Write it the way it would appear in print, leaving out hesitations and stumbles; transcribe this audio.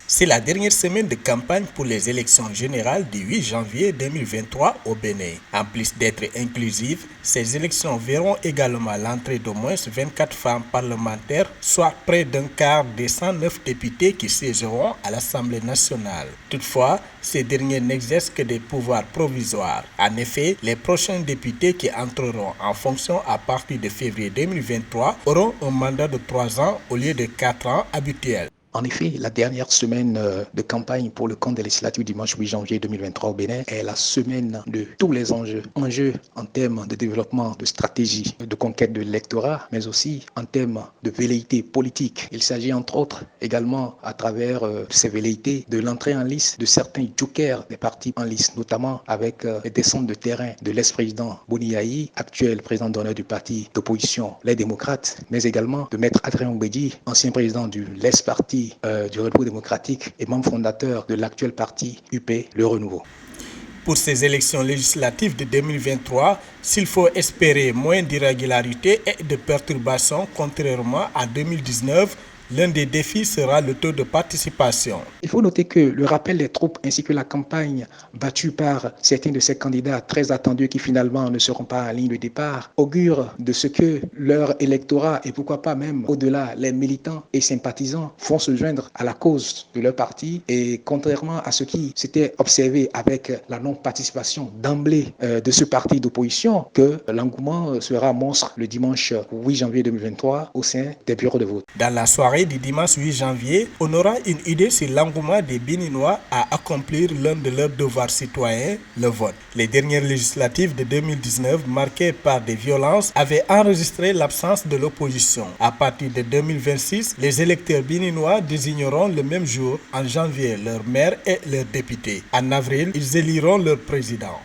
C'est la dernière semaine de campagne pour les élections générales du 8 janvier 2023 au Bénin. En plus d'être inclusives, ces élections verront également l'entrée d'au moins 24 femmes parlementaires, soit près d'un quart des 109 députés qui siégeront à l'Assemblée nationale. Toutefois, ces derniers n'exercent que des pouvoirs provisoires. En effet, les prochains députés qui entreront en fonction à partir de février 2023 auront un mandat de 3 ans au lieu de 4 ans habituels. En effet, la dernière semaine de campagne pour le compte des législatives dimanche 8 janvier 2023 au Bénin est la semaine de tous les enjeux. Enjeux en termes de développement de stratégie de conquête de l'électorat, mais aussi en termes de velléité politique. Il s'agit entre autres également à travers ces velléités de l'entrée en lice de certains jokers des partis en lice, notamment avec les descentes de terrain de l'ex-président Boni Yayi, actuel président d'honneur du parti d'opposition Les Démocrates, mais également de Maître Adrien Oumbédi, ancien président du LES-Parti du Renouveau démocratique et membre fondateur de l'actuel parti UP, Le Renouveau. Pour ces élections législatives de 2023, s'il faut espérer moins d'irrégularités et de perturbations contrairement à 2019, l'un des défis sera le taux de participation. Il faut noter que le rappel des troupes ainsi que la campagne battue par certains de ces candidats très attendus qui finalement ne seront pas en ligne de départ augurent de ce que leur électorat et pourquoi pas même au-delà les militants et sympathisants vont se joindre à la cause de leur parti et contrairement à ce qui s'était observé avec la non-participation d'emblée de ce parti d'opposition, que l'engouement sera monstre le dimanche 8 janvier 2023 au sein des bureaux de vote. Dans la soirée du dimanche 8 janvier, on aura une idée sur l'engouement des Béninois à accomplir l'un de leurs devoirs citoyens, le vote. Les dernières législatives de 2019, marquées par des violences, avaient enregistré l'absence de l'opposition. À partir de 2026, les électeurs béninois désigneront le même jour, en janvier, leur maire et leurs députés. En avril, ils éliront leur président.